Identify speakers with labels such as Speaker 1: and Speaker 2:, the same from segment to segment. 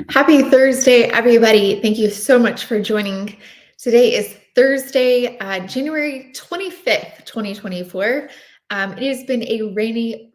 Speaker 1: Happy Thursday, everybody. Thank you so much for joining. Today is Thursday, January 25th, 2024. It has been a rainy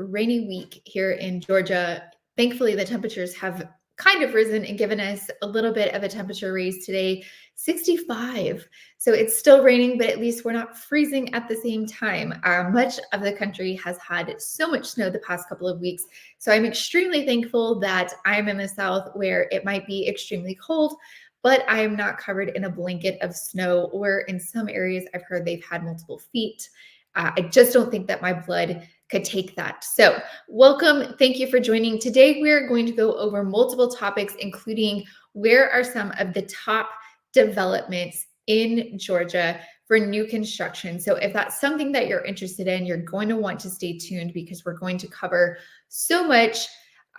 Speaker 1: week here in Georgia. Thankfully, the temperatures have kind of risen and given us a little bit of a temperature raise today, 65. So it's still raining, but at least we're not freezing at the same time. Much of the country has had so much snow the past couple of weeks. So I'm extremely thankful that I'm in the South where it might be extremely cold, but I am not covered in a blanket of snow, or in some areas I've heard they've had multiple feet. I just don't think that my blood could take that. So welcome. Thank you for joining. Today, we're going to go over multiple topics, including where are some of the top developments in Georgia for new construction. So if that's something that you're interested in, you're going to want to stay tuned because we're going to cover so much,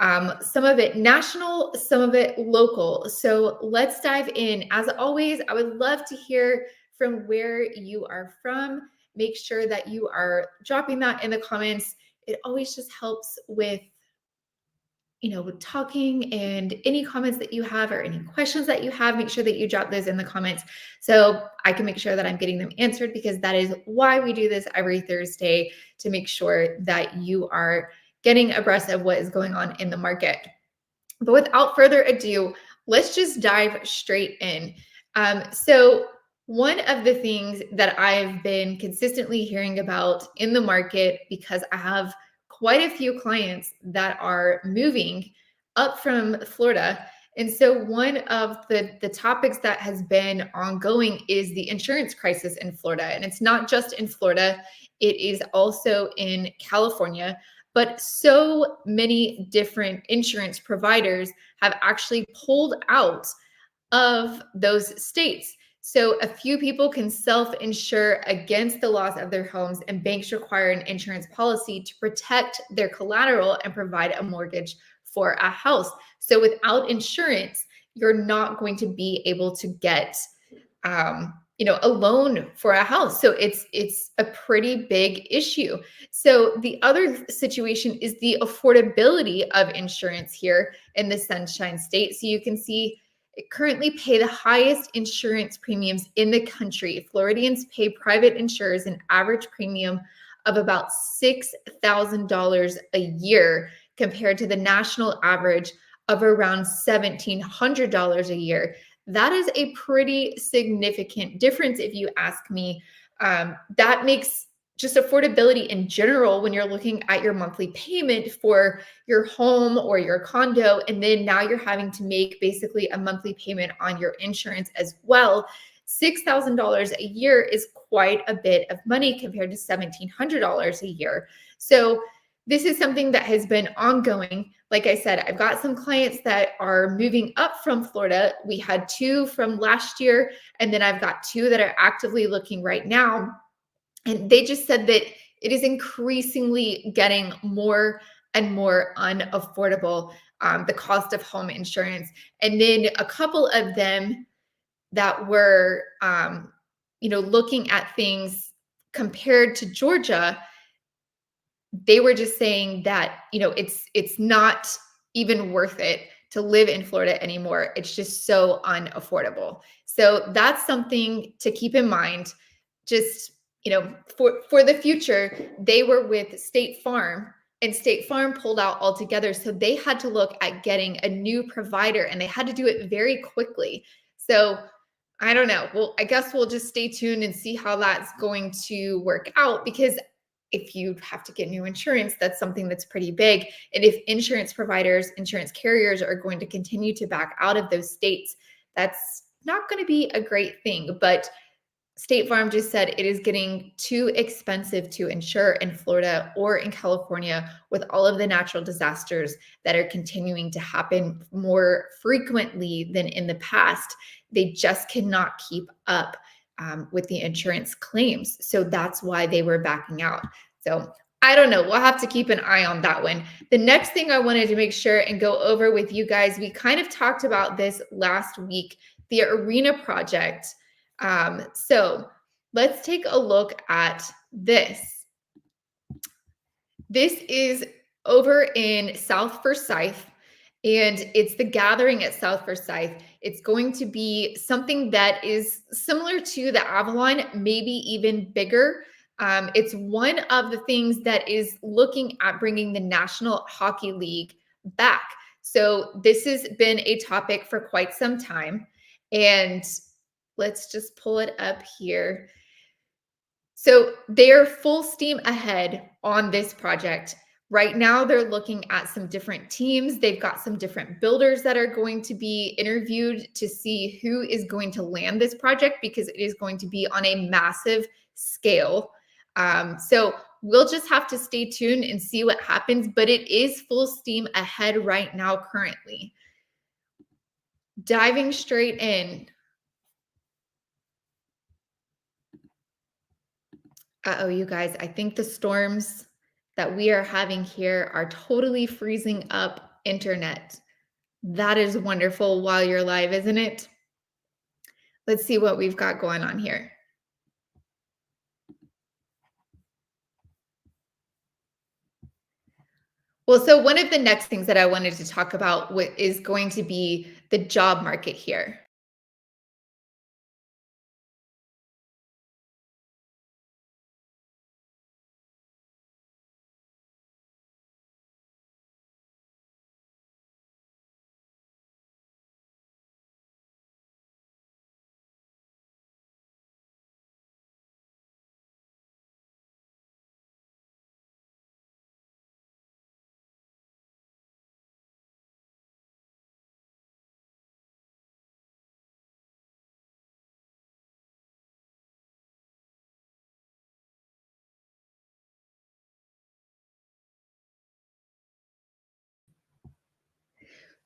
Speaker 1: some of it national, some of it local. So let's dive in. As always, I would love to hear from where you are from. Make sure that you are dropping that in the comments. It always just helps with talking, and any comments that you have or any questions that you have, make sure that you drop those in the comments so I can make sure that I'm getting them answered, because that is why we do this every Thursday, to make sure that you are getting abreast of what is going on in the market. But without further ado, let's just dive straight in. So one of the things that I've been consistently hearing about in the market, because I have quite a few clients that are moving up from Florida. And so one of the topics that has been ongoing is the insurance crisis in Florida. And it's not just in Florida, it is also in California. But so many different insurance providers have actually pulled out of those states. So a few people can self-insure against the loss of their homes, and banks require an insurance policy to protect their collateral and provide a mortgage for a house. So without insurance, you're not going to be able to get a loan for a house. So it's a pretty big issue. So the other situation is the affordability of insurance here in the Sunshine State. So you can see currently pay the highest insurance premiums in the country. Floridians pay private insurers an average premium of about $6,000 a year, compared to the national average of around $1,700 a year. That is a pretty significant difference, if you ask me. That makes just affordability in general, when you're looking at your monthly payment for your home or your condo, and then now you're having to make basically a monthly payment on your insurance as well. $6,000 a year is quite a bit of money compared to $1,700 a year. So this is something that has been ongoing. Like I said, I've got some clients that are moving up from Florida. We had two from last year, and then I've got two that are actively looking right now. And they just said that it is increasingly getting more and more unaffordable, the cost of home insurance. And then a couple of them that were, looking at things compared to Georgia, they were just saying that, it's not even worth it to live in Florida anymore. It's just so unaffordable. So that's something to keep in mind. Just, for the future, they were with State Farm, and State Farm pulled out altogether. So they had to look at getting a new provider, and they had to do it very quickly. So I don't know. Well, I guess we'll just stay tuned and see how that's going to work out, because if you have to get new insurance, that's something that's pretty big. And if insurance providers, insurance carriers are going to continue to back out of those states, that's not going to be a great thing. But State Farm just said it is getting too expensive to insure in Florida or in California, with all of the natural disasters that are continuing to happen more frequently than in the past. They just cannot keep up with the insurance claims. So that's why they were backing out. So I don't know. We'll have to keep an eye on that one. The next thing I wanted to make sure and go over with you guys, we kind of talked about this last week, the Arena project. So let's take a look at this. This is over in South Forsyth, And it's the gathering at South Forsyth. It's going to be something that is similar to the Avalon, maybe even bigger. It's one of the things that is looking at bringing the National Hockey League back. So this has been a topic for quite some time. And let's just pull it up here. So they're full steam ahead on this project. Right now, they're looking at some different teams. They've got some different builders that are going to be interviewed to see who is going to land this project, because it is going to be on a massive scale. So we'll just have to stay tuned and see what happens, but it is full steam ahead right now currently. Diving straight in. Uh-oh, you guys, I think the storms that we are having here are totally freezing up internet. That is wonderful while you're live, isn't it? Let's see what we've got going on here. Well, so one of the next things that I wanted to talk about is going to be the job market here.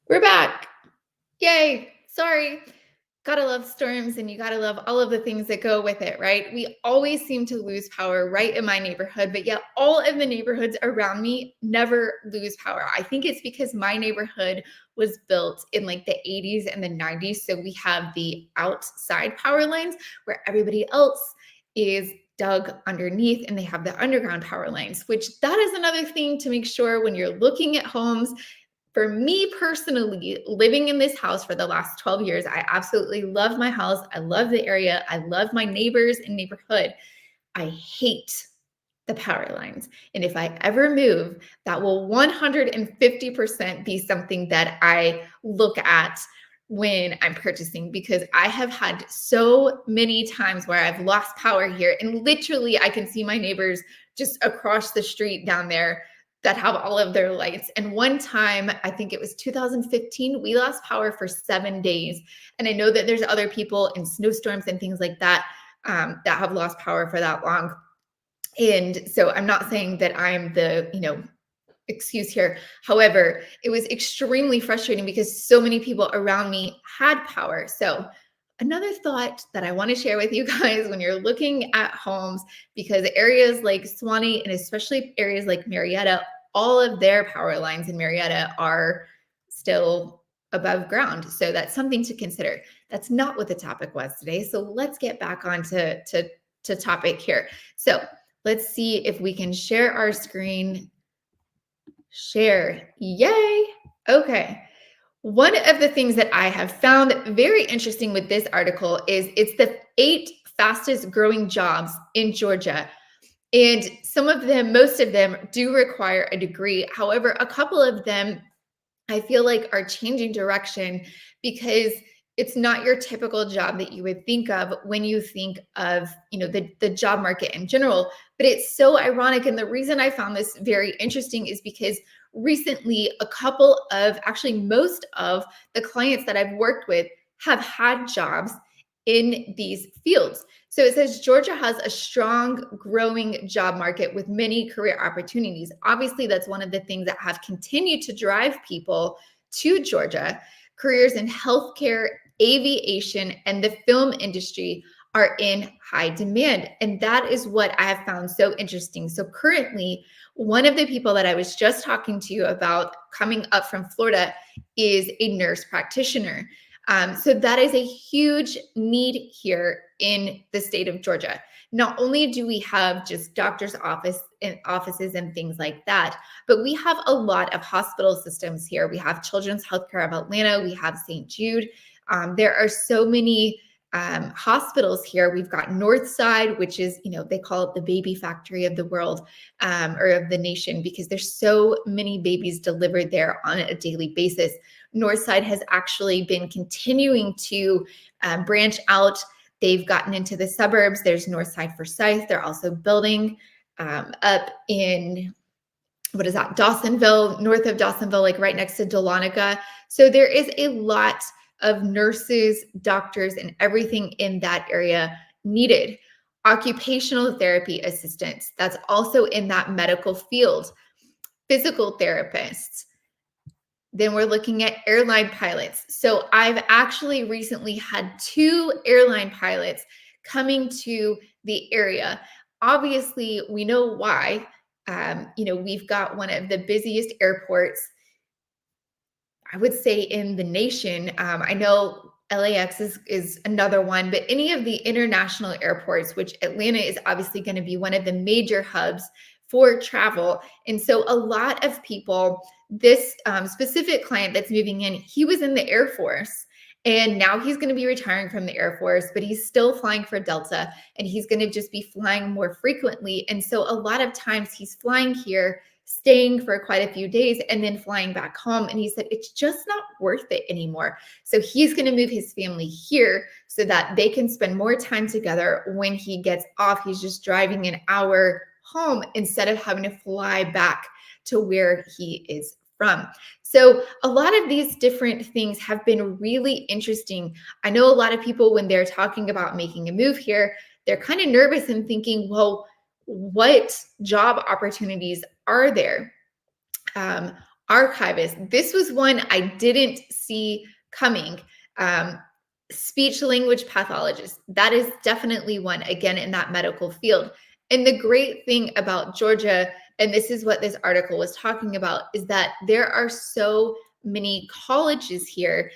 Speaker 1: We're back. Yay. Sorry. Gotta love storms, and you gotta love all of the things that go with it, right? We always seem to lose power right in my neighborhood, but yet all of the neighborhoods around me never lose power. I think it's because my neighborhood was built in like the 80s and the 90s. So we have the outside power lines where everybody else is dug underneath, and they have the underground power lines, which that is another thing to make sure when you're looking at homes. For me personally, living in this house for the last 12 years, I absolutely love my house. I love the area. I love my neighbors and neighborhood. I hate the power lines. And if I ever move, that will 150% be something that I look at when I'm purchasing, because I have had so many times where I've lost power here, and literally I can see my neighbors just across the street down there that have all of their lights. And one time, I think it was 2015, we lost power for 7 days. And I know that there's other people in snowstorms and things like that that have lost power for that long. And so I'm not saying that I'm the, excuse here. However, it was extremely frustrating because so many people around me had power. So another thought that I want to share with you guys when you're looking at homes, because areas like Suwannee and especially areas like Marietta, all of their power lines in Marietta are still above ground. So that's something to consider. That's not what the topic was today. So let's get back on to topic here. So let's see if we can share our screen. Share. Yay. Okay. One of the things that I have found very interesting with this article is it's the 8 fastest growing jobs in Georgia. And some of them, most of them do require a degree. However, a couple of them I feel like are changing direction, because it's not your typical job that you would think of when you think of, the job market in general. But it's so ironic. And the reason I found this very interesting is because recently a couple of, actually most of the clients that I've worked with have had jobs in these fields. So it says Georgia has a strong growing job market with many career opportunities. Obviously, that's one of the things that have continued to drive people to Georgia. Careers in healthcare, aviation, and the film industry are in high demand. And that is what I have found so interesting. So currently, one of the people that I was just talking to you about coming up from Florida is a nurse practitioner. So that is a huge need here in the state of Georgia. Not only do we have just doctor's offices and things like that. But we have a lot of hospital systems here. We have Children's Healthcare of Atlanta. We have St. Jude. There are so many hospitals here. We've got Northside, which is, they call it the baby factory of the world, or of the nation, because there's so many babies delivered there on a daily basis. Northside has actually been continuing to branch out. They've gotten into the suburbs. There's Northside Forsyth. They're also building up in, what is that, Dawsonville, north of Dawsonville, like right next to Dahlonega. So there is a lot of nurses, doctors, and everything in that area needed. Occupational therapy assistants, that's also in that medical field. Physical therapists. Then we're looking at airline pilots. So I've actually recently had 2 airline pilots coming to the area. Obviously, we know why. We've got one of the busiest airports, I would say, in the nation. I know LAX is another one, but any of the international airports, which Atlanta is obviously going to be one of the major hubs for travel. And so a lot of people, this specific client that's moving in, he was in the Air Force, and now he's going to be retiring from the Air Force, but he's still flying for Delta, and he's going to just be flying more frequently. And so a lot of times he's flying here, staying for quite a few days, and then flying back home. And he said, it's just not worth it anymore. So he's going to move his family here so that they can spend more time together. When he gets off, he's just driving an hour home instead of having to fly back to where he is from. So a lot of these different things have been really interesting. I know a lot of people, when they're talking about making a move here, they're kind of nervous and thinking, well, what job opportunities are there? Archivist, this was one I didn't see coming. Speech language pathologist, that is definitely one, again, in that medical field. And the great thing about Georgia, and this is what this article was talking about, is that there are so many colleges here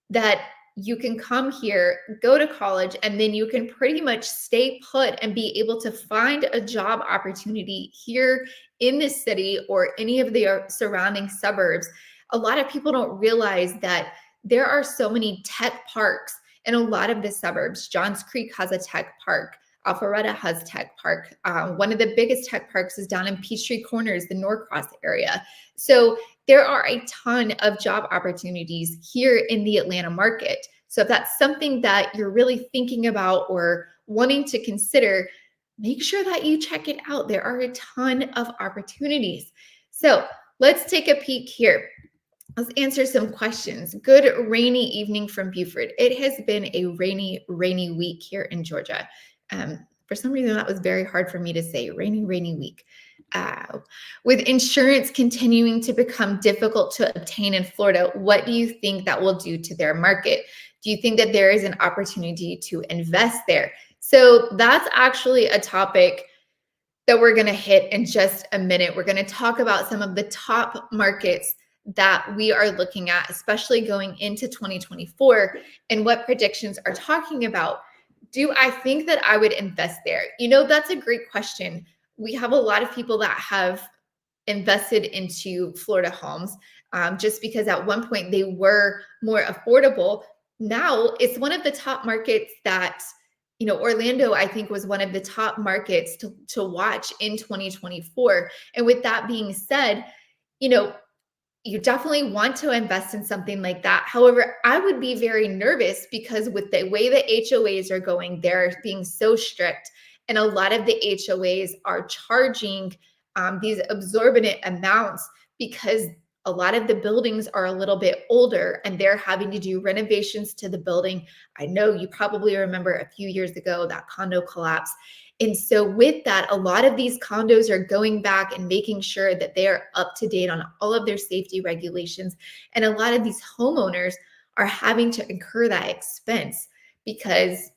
Speaker 1: that you can come here, go to college, and then you can pretty much stay put and be able to find a job opportunity here in the city or any of the surrounding suburbs. A lot of people don't realize that there are so many tech parks in a lot of the suburbs. Johns Creek has a tech park. Alpharetta has tech park. One of the biggest tech parks is down in Peachtree Corners, the Norcross area. So there are a ton of job opportunities here in the Atlanta market. So if that's something that you're really thinking about or wanting to consider, make sure that you check it out. There are a ton of opportunities. So let's take a peek here. Let's answer some questions. Good rainy evening from Buford. It has been a rainy week here in Georgia. For some reason, that was very hard for me to say. Rainy week. With insurance continuing to become difficult to obtain in Florida, what do you think that will do to their market? Do you think that there is an opportunity to invest there? So that's actually a topic that we're going to hit in just a minute. We're going to talk about some of the top markets that we are looking at, especially going into 2024, and what predictions are talking about. Do I think that I would invest there? That's a great question. We have a lot of people that have invested into Florida homes just because at one point they were more affordable. Now it's one of the top markets that, Orlando, I think, was one of the top markets to watch in 2024. And with that being said, you definitely want to invest in something like that. However, I would be very nervous because with the way the HOAs are going, they're being so strict. And a lot of the HOAs are charging these exorbitant amounts because a lot of the buildings are a little bit older and they're having to do renovations to the building. I know you probably remember a few years ago that condo collapse. And so with that, a lot of these condos are going back and making sure that they are up to date on all of their safety regulations. And a lot of these homeowners are having to incur that expense because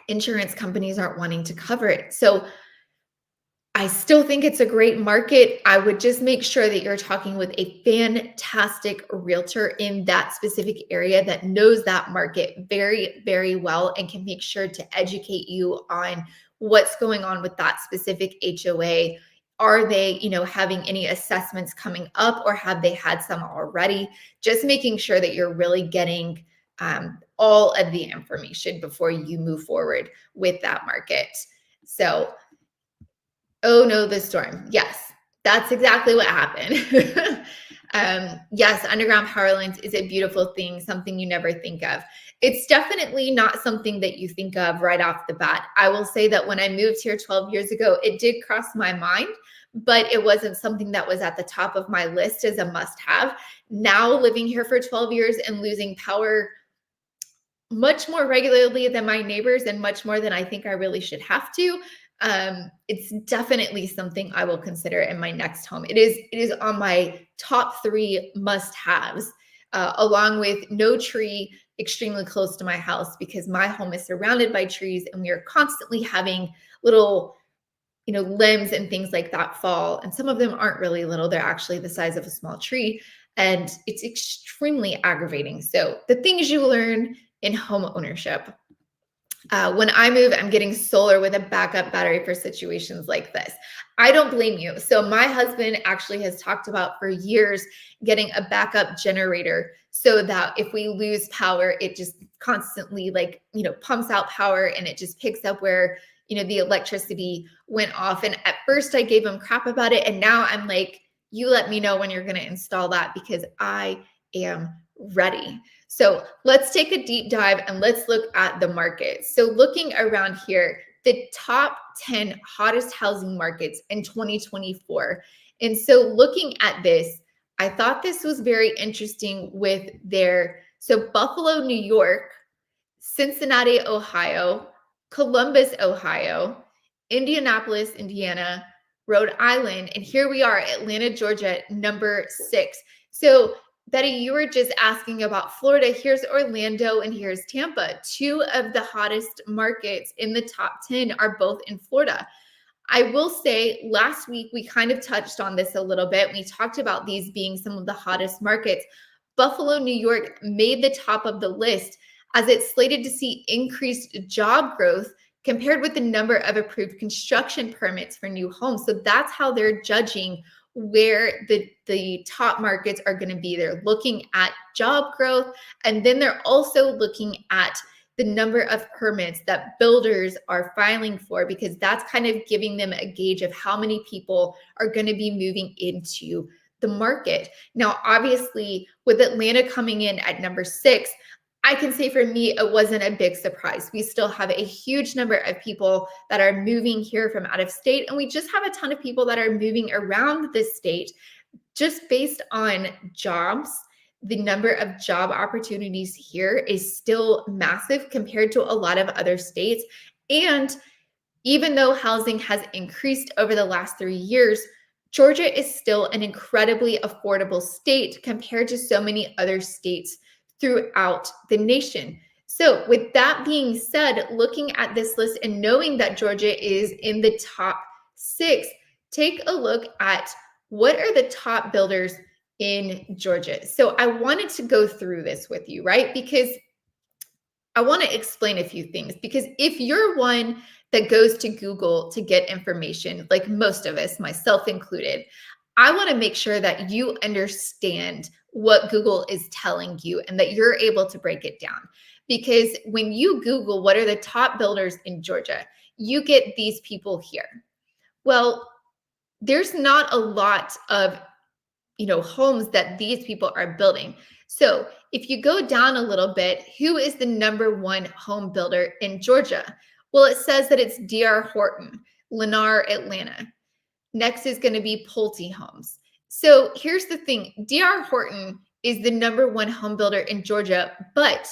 Speaker 1: insurance companies aren't wanting to cover it. So I still think it's a great market. I would just make sure that you're talking with a fantastic realtor in that specific area that knows that market very, very well and can make sure to educate you on what's going on with that specific HOA. Are they, having any assessments coming up, or have they had some already? Just making sure that you're really getting all of the information before you move forward with that market. So, oh no, the storm. Yes, that's exactly what happened. Yes, underground power lines is a beautiful thing, something you never think of. It's definitely not something that you think of right off the bat. I will say that when I moved here 12 years ago, it did cross my mind, but it wasn't something that was at the top of my list as a must have. Now, living here for 12 years and losing power much more regularly than my neighbors and much more than I think I really should have to, it's definitely something I will consider in my next home. It is on my top 3 must-haves, along with no tree extremely close to my house, because my home is surrounded by trees and we are constantly having little, limbs and things like that fall. And some of them aren't really little, they're actually the size of a small tree. And it's extremely aggravating. So the things you learn in home ownership. When I move, I'm getting solar with a backup battery for situations like this. I don't blame you. So my husband actually has talked about for years getting a backup generator so that if we lose power, it just constantly pumps out power and it just picks up where, the electricity went off. And at first I gave him crap about it. And now I'm like, you let me know when you're going to install that, because I am ready. So let's take a deep dive and let's look at the market. So looking around here, the top 10 hottest housing markets in 2024. And so looking at this, I thought this was very interesting with so Buffalo, New York, Cincinnati, Ohio, Columbus, Ohio, Indianapolis, Indiana, Rhode Island, and here we are, Atlanta, Georgia, number 6. So Betty, you were just asking about Florida. Here's Orlando and here's Tampa. 2 of the hottest markets in the top 10 are both in Florida. I will say last week we kind of touched on this a little bit. We talked about these being some of the hottest markets. Buffalo, New York made the top of the list as it's slated to see increased job growth compared with the number of approved construction permits for new homes. So that's how they're judging where the top markets are going to be. They're looking at job growth, and then they're also looking at the number of permits that builders are filing for, because that's kind of giving them a gauge of how many people are going to be moving into the market. Now, obviously, with Atlanta coming in at number 6, I can say for me, it wasn't a big surprise. We still have a huge number of people that are moving here from out of state, and we just have a ton of people that are moving around the state just based on jobs. The number of job opportunities here is still massive compared to a lot of other states. And even though housing has increased over the last 3 years, Georgia is still an incredibly affordable state compared to so many other states throughout the nation. So with that being said, looking at this list and knowing that Georgia is in the top 6, take a look at what are the top builders in Georgia. So I wanted to go through this with you, right? Because I want to explain a few things, because if you're one that goes to Google to get information, like most of us, myself included, I want to make sure that you understand what Google is telling you and that you're able to break it down. Because when you Google what are the top builders in Georgia, you get these people here. Well, there's not a lot of homes that these people are building. So if you go down a little bit, who is the number 1 home builder in Georgia? Well, it says that it's D.R. Horton, Lennar, Atlanta. Next is going to be Pulte Homes. So here's the thing. D.R. Horton is the number 1 home builder in Georgia, but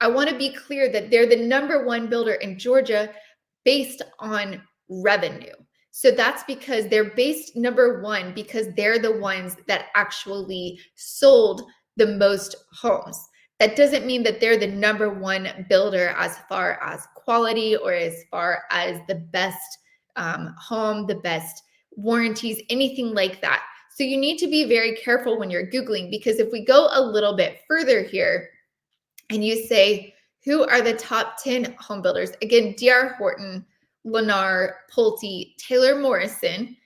Speaker 1: I want to be clear that they're the number 1 builder in Georgia based on revenue. So that's because they're based number 1 because they're the ones that actually sold the most homes. That doesn't mean that they're the number 1 builder as far as quality or as far as the best home, the best warranties, anything like that. So you need to be very careful when you're Googling, because if we go a little bit further here and you say, who are the top 10 home builders? Again, D.R. Horton, Lennar, Pulte, Taylor Morrison,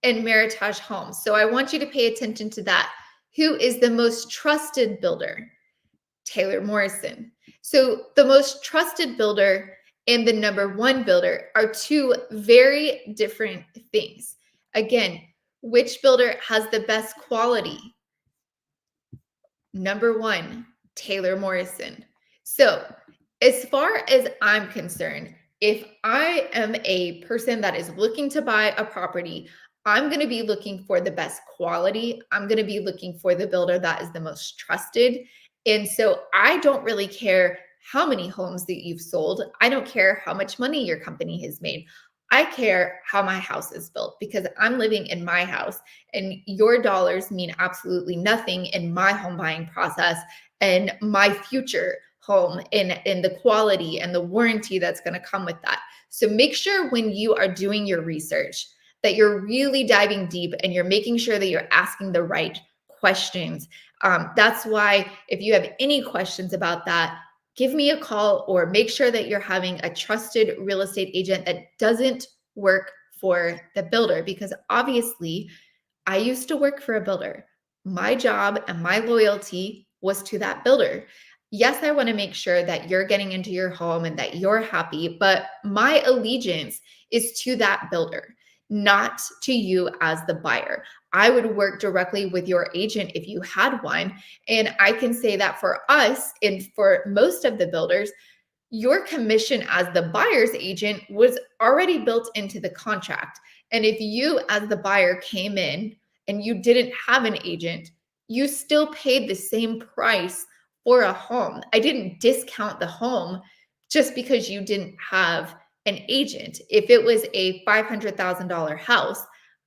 Speaker 1: and Meritage Homes. So I want you to pay attention to that. Who is the most trusted builder? Taylor Morrison. So the most trusted builder and the number one builder are two very different things. Again, which builder has the best quality? Number one, Taylor Morrison. So, as far as I'm concerned, if I am a person that is looking to buy a property, I'm going to be looking for the best quality. I'm going to be looking for the builder that is the most trusted. And so I don't really care how many homes that you've sold. I don't care how much money your company has made. I care how my house is built because I'm living in my house and your dollars mean absolutely nothing in my home buying process and my future home in the quality and the warranty that's going to come with that. So make sure when you are doing your research that you're really diving deep and you're making sure that you're asking the right questions. That's why if you have any questions about that, give me a call or make sure that you're having a trusted real estate agent that doesn't work for the builder, because obviously I used to work for a builder. My job and my loyalty was to that builder. Yes, I want to make sure that you're getting into your home and that you're happy, but my allegiance is to that builder, not to you as the buyer. I would work directly with your agent if you had one. And I can say that for us and for most of the builders, your commission as the buyer's agent was already built into the contract. And if you, as the buyer, came in and you didn't have an agent, you still paid the same price for a home. I didn't discount the home just because you didn't have an agent. If it was a $500,000 house,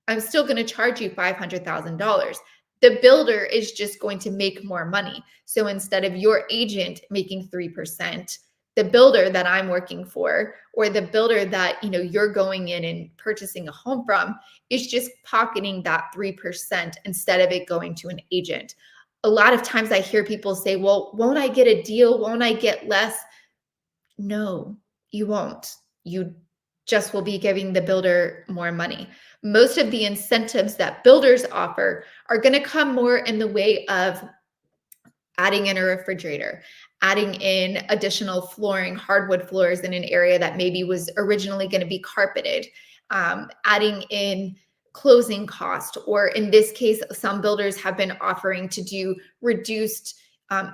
Speaker 1: I'm still going to charge you $500,000. The builder is just going to make more money. So instead of your agent making 3%, the builder that I'm working for or the builder that you're going in and purchasing a home from is just pocketing that 3% instead of it going to an agent. A lot of times I hear people say, well, won't I get a deal? Won't I get less? No, you won't. You just will be giving the builder more money. Most of the incentives that builders offer are going to come more in the way of adding in a refrigerator, adding in additional flooring, hardwood floors in an area that maybe was originally going to be carpeted, adding in closing cost, or in this case, some builders have been offering to do reduced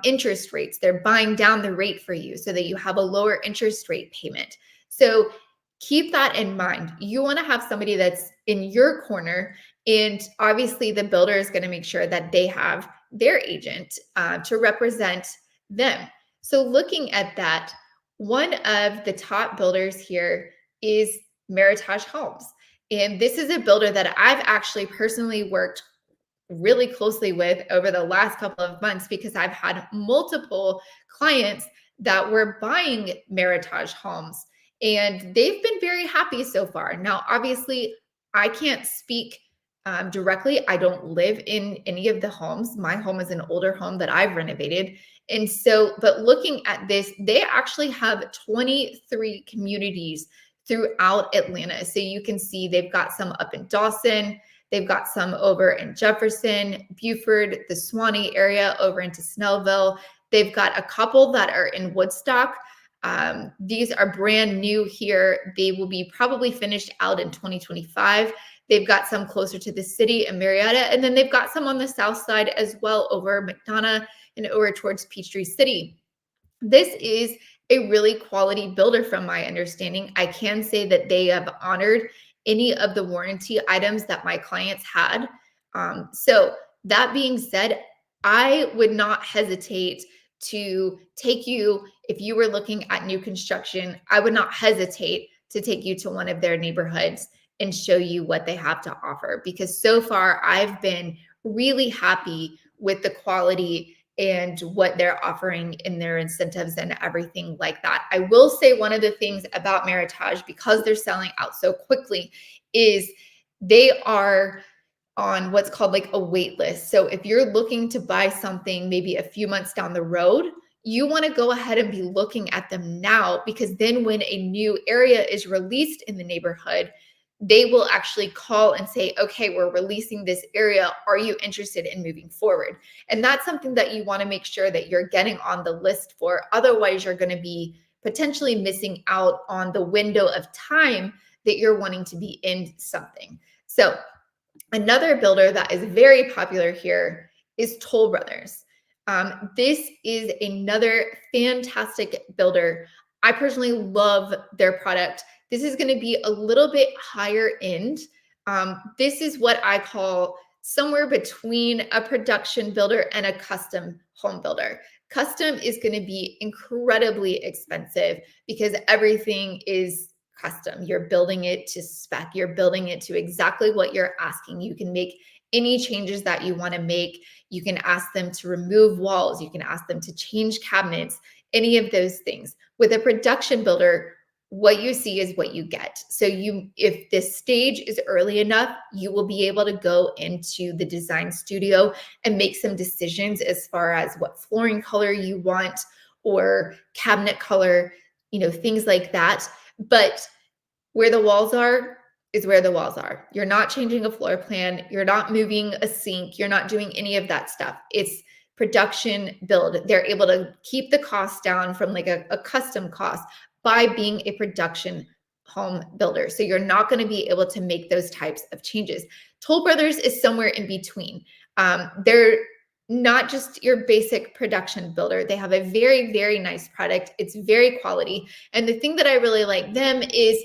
Speaker 1: interest rates. They're buying down the rate for you so that you have a lower interest rate payment. So keep that in mind. You want to have somebody that's in your corner, and obviously the builder is going to make sure that they have their agent to represent them. So looking at that, one of the top builders here is Meritage Homes. And this is a builder that I've actually personally worked really closely with over the last couple of months because I've had multiple clients that were buying Meritage Homes and they've been very happy so far. Now, obviously, I can't speak directly. I don't live in any of the homes. My home is an older home that I've renovated. And so, but looking at this, they actually have 23 communities throughout Atlanta. So you can see they've got some up in Dawson, they've got some over in Jefferson, Buford, the Suwanee area over into Snellville. They've got a couple that are in Woodstock. These are brand new here. They will be probably finished out in 2025. They've got some closer to the city in Marietta, and then they've got some on the south side as well over McDonough and over towards Peachtree City. This is a really quality builder from my understanding. I can say that they have honored any of the warranty items that my clients had. So that being said, I would not hesitate to take you, if you were looking at new construction, I would not hesitate to take you to one of their neighborhoods and show you what they have to offer. Because so far, I've been really happy with the quality and what they're offering in their incentives and everything like that. I will say one of the things about Meritage, because they're selling out so quickly, is they are on what's called like a wait list. So if you're looking to buy something maybe a few months down the road, you want to go ahead and be looking at them now, because then when a new area is released in the neighborhood, they will actually call and say, okay, we're releasing this area. Are you interested in moving forward? And that's something that you want to make sure that you're getting on the list for. Otherwise, you're going to be potentially missing out on the window of time that you're wanting to be in something. So another builder that is very popular here is Toll Brothers. This is another fantastic builder. I personally love their product. This is going to be a little bit higher end. This is what I call somewhere between a production builder and a custom home builder. Custom is going to be incredibly expensive because everything is custom. You're building it to spec. You're building it to exactly what you're asking. You can make any changes that you want to make. You can ask them to remove walls. You can ask them to change cabinets, any of those things. With a production builder, what you see is what you get. So if this stage is early enough, you will be able to go into the design studio and make some decisions as far as what flooring color you want or cabinet color, things like that. But where the walls are is where the walls are. You're not changing a floor plan. You're not moving a sink. You're not doing any of that stuff. It's production build. They're able to keep the cost down from like a custom cost by being a production home builder. So you're not going to be able to make those types of changes. Toll Brothers is somewhere in between. They're not just your basic production builder. They have a very, very nice product. It's very quality. And the thing that I really like them is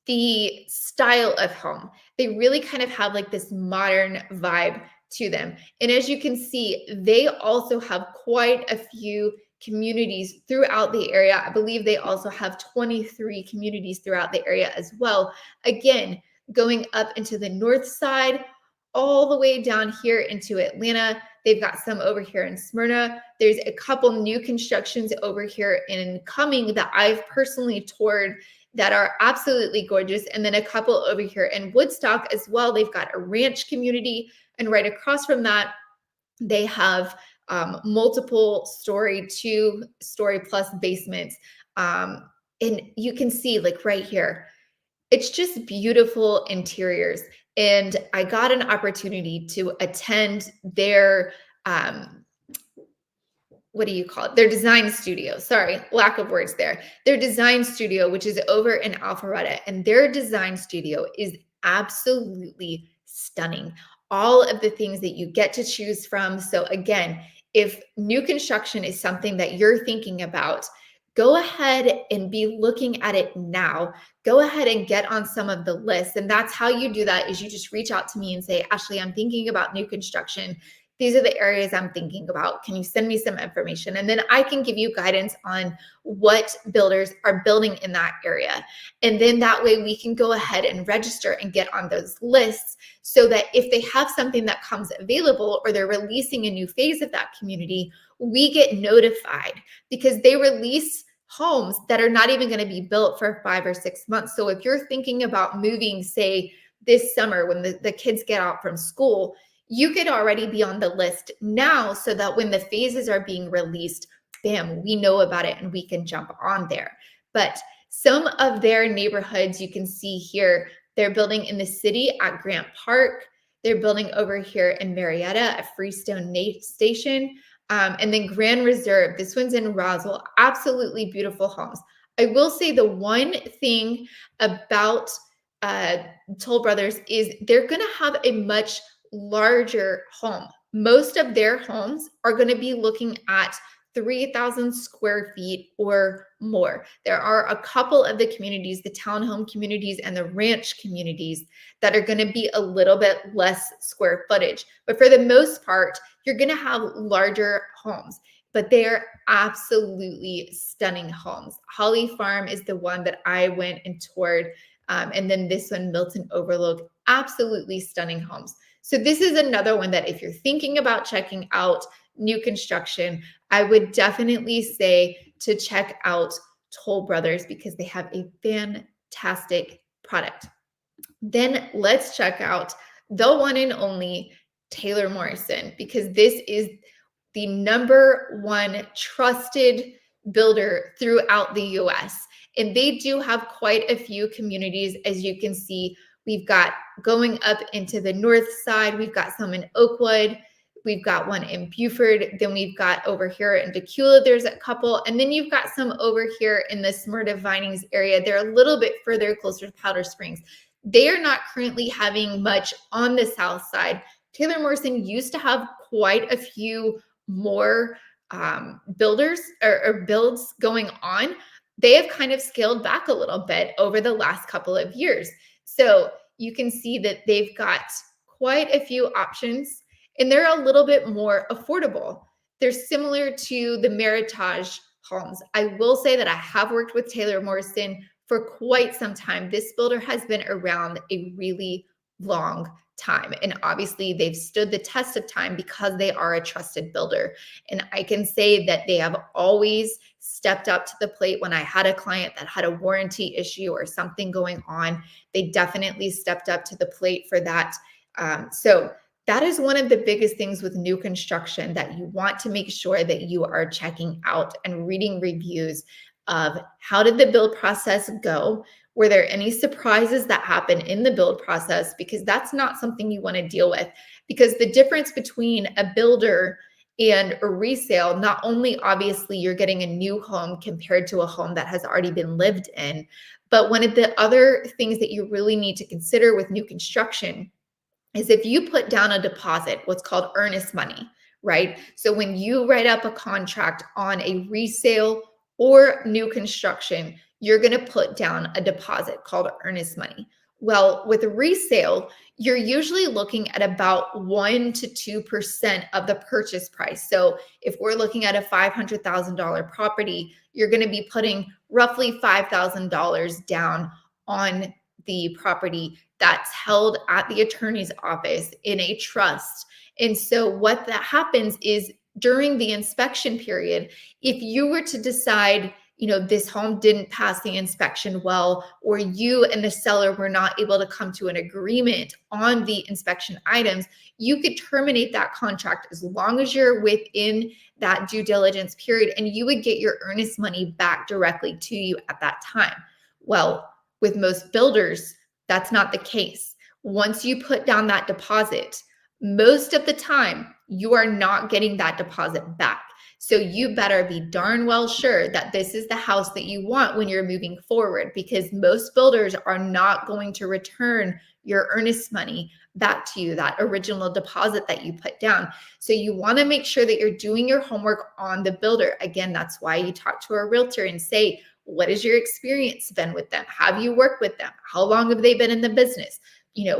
Speaker 1: the style of home. They really kind of have like this modern vibe to them. And as you can see, they also have quite a few communities throughout the area. I believe they also have 23 communities throughout the area as well. Again, going up into the north side, all the way down here into Atlanta. They've got some over here in Smyrna. There's a couple new constructions over here in Cumming that I've personally toured that are absolutely gorgeous. And then a couple over here in Woodstock as well. They've got a ranch community. And right across from that, they have multiple story, 2-story plus basements. And you can see like right here, it's just beautiful interiors. And I got an opportunity to attend their, what do you call it? Their design studio. Sorry, lack of words there. Their design studio, which is over in Alpharetta. And their design studio is absolutely stunning. All of the things that you get to choose from. So again, if new construction is something that you're thinking about, go ahead and be looking at it now. Go ahead and get on some of the lists. And that's how you do that, is you just reach out to me and say, Ashley, I'm thinking about new construction. These are the areas I'm thinking about. Can you send me some information? And then I can give you guidance on what builders are building in that area. And then that way we can go ahead and register and get on those lists so that if they have something that comes available or they're releasing a new phase of that community, we get notified, because they release homes that are not even going to be built for 5 or 6 months. So if you're thinking about moving, say this summer when the kids get out from school, you could already be on the list now so that when the phases are being released, bam, we know about it and we can jump on there. But some of their neighborhoods you can see here, they're building in the city at Grant Park. They're building over here in Marietta at Freestone Station. And then Grand Reserve, this one's in Roswell, absolutely beautiful homes. I will say the one thing about Toll Brothers is they're going to have a much larger home. Most of their homes are going to be looking at 3,000 square feet or more. There are a couple of the communities, the townhome communities and the ranch communities, that are going to be a little bit less square footage. But for the most part, you're going to have larger homes, but they're absolutely stunning homes. Holly Farm is the one that I went and toured. And then this one, Milton Overlook, absolutely stunning homes. So this is another one that if you're thinking about checking out new construction, I would definitely say to check out Toll Brothers because they have a fantastic product. Then let's check out the one and only Taylor Morrison, because this is the number one trusted builder throughout the US. And they do have quite a few communities, as you can see. We've got going up into the north side, we've got some in Oakwood, we've got one in Buford, then we've got over here in Dacula, there's a couple, and then you've got some over here in the Smyrna Vinings area. They're a little bit further closer to Powder Springs. They are not currently having much on the south side. Taylor Morrison used to have quite a few more builders or builds going on. They have kind of scaled back a little bit over the last couple of years. So you can see that they've got quite a few options, and they're a little bit more affordable. They're similar to the Meritage homes. I will say that I have worked with Taylor Morrison for quite some time. This builder has been around a really long time. And obviously they've stood the test of time because they are a trusted builder. And I can say that they have always stepped up to the plate. When I had a client that had a warranty issue or something going on, they definitely stepped up to the plate for that. So that is one of the biggest things with new construction, that you want to make sure that you are checking out and reading reviews of how did the build process go? Were there any surprises that happen in the build process? Because that's not something you want to deal with. Because the difference between a builder and a resale, not only obviously you're getting a new home compared to a home that has already been lived in, but one of the other things that you really need to consider with new construction is if you put down a deposit, what's called earnest money, right? So when you write up a contract on a resale or new construction, you're going to put down a deposit called earnest money. Well, with a resale, you're usually looking at about 1 to 2% of the purchase price. So if we're looking at a $500,000 property, you're going to be putting roughly $5,000 down on the property that's held at the attorney's office in a trust. And so what that happens is during the inspection period, if you were to decide, this home didn't pass the inspection well, or you and the seller were not able to come to an agreement on the inspection items, you could terminate that contract as long as you're within that due diligence period, and you would get your earnest money back directly to you at that time. Well, with most builders, that's not the case. Once you put down that deposit, most of the time, you are not getting that deposit back. So you better be darn well sure that this is the house that you want when you're moving forward, because most builders are not going to return your earnest money back to you, that original deposit that you put down. So you want to make sure that you're doing your homework on the builder. Again, that's why you talk to a realtor and say, what has your experience been with them? Have you worked with them? How long have they been in the business?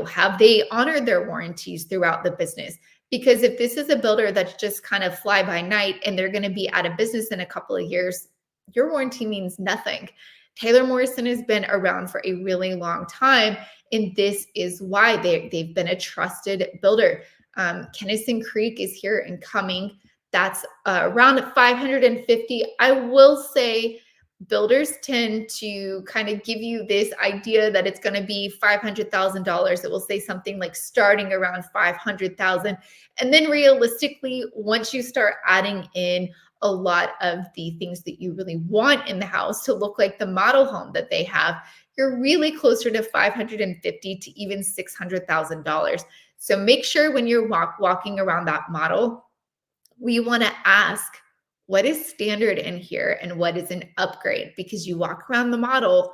Speaker 1: Have they honored their warranties throughout the business? Because if this is a builder that's just kind of fly by night and they're going to be out of business in a couple of years, your warranty means nothing. Taylor Morrison has been around for a really long time, and this is why they've been a trusted builder. Kennison Creek is here and coming. That's around 550. I will say builders tend to kind of give you this idea that it's going to be $500,000. It will say something like starting around 500,000. And then realistically, once you start adding in a lot of the things that you really want in the house to look like the model home that they have, you're really closer to $550,000 to even $600,000. So make sure when you're walking around that model, we want to ask, what is standard in here and what is an upgrade? Because you walk around the model,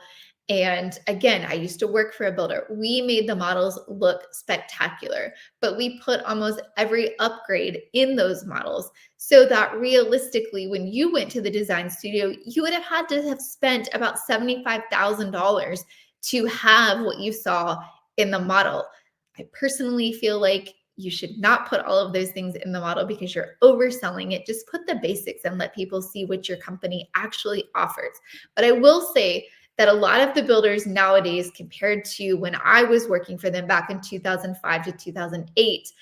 Speaker 1: and again, I used to work for a builder. We made the models look spectacular, but we put almost every upgrade in those models so that realistically, when you went to the design studio, you would have had to have spent about $75,000 to have what you saw in the model. I personally feel like you should not put all of those things in the model because you're overselling it. Just put the basics and let people see what your company actually offers. But I will say that a lot of the builders nowadays, compared to when I was working for them back in 2005 to 2008,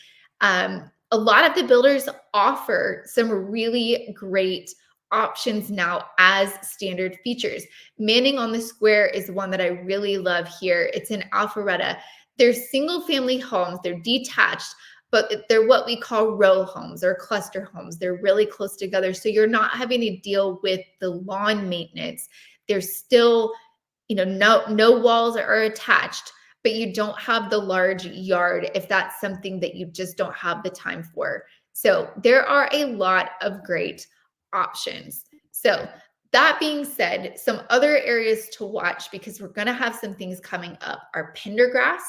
Speaker 1: a lot of the builders offer some really great options now as standard features. Manning on the Square is one that I really love here. It's in Alpharetta. They're single family homes. They're detached, but they're what we call row homes or cluster homes. They're really close together. So you're not having to deal with the lawn maintenance. There's still, no walls are attached, but you don't have the large yard if that's something that you just don't have the time for. So there are a lot of great options. So that being said, some other areas to watch, because we're going to have some things coming up, are Pendergrass.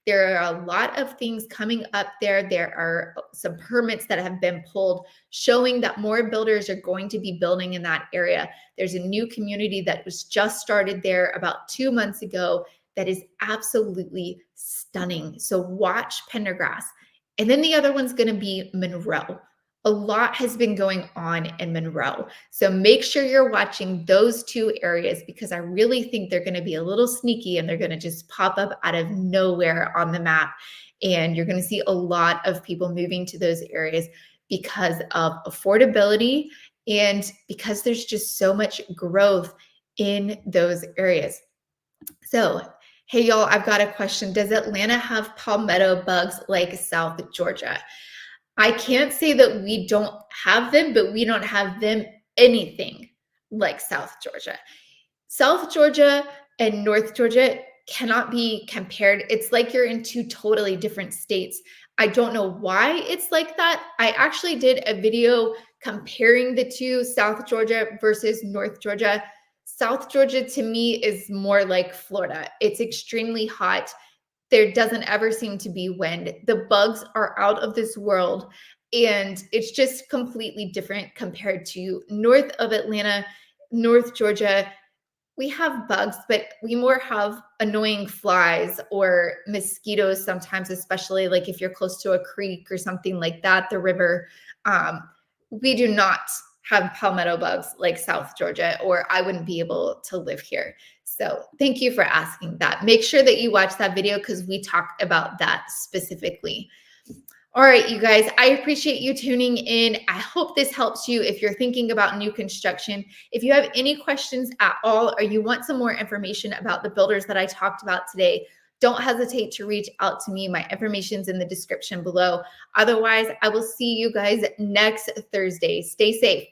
Speaker 1: There are a lot of things coming up there. There are some permits that have been pulled showing that more builders are going to be building in that area. There's a new community that was just started there about 2 months ago that is absolutely stunning. So watch Pendergrass. And then the other one's going to be Monroe. A lot has been going on in Monroe. So make sure you're watching those two areas, because I really think they're going to be a little sneaky and they're going to just pop up out of nowhere on the map. And you're going to see a lot of people moving to those areas because of affordability and because there's just so much growth in those areas. So, hey, y'all, I've got a question. Does Atlanta have palmetto bugs like South Georgia? I can't say that we don't have them, but we don't have them anything like South Georgia. South Georgia and North Georgia cannot be compared. It's like you're in two totally different states. I don't know why it's like that. I actually did a video comparing the two, South Georgia versus North Georgia. South Georgia to me is more like Florida. It's extremely hot. There doesn't ever seem to be wind. The bugs are out of this world, and it's just completely different compared to north of Atlanta, North Georgia. We have bugs, but we more have annoying flies or mosquitoes sometimes, especially like if you're close to a creek or something like that, the river. We do not have palmetto bugs like South Georgia, or I wouldn't be able to live here. So thank you for asking that. Make sure that you watch that video because we talk about that specifically. All right, you guys, I appreciate you tuning in. I hope this helps you if you're thinking about new construction. If you have any questions at all, or you want some more information about the builders that I talked about today, don't hesitate to reach out to me. My information's in the description below. Otherwise, I will see you guys next Thursday. Stay safe.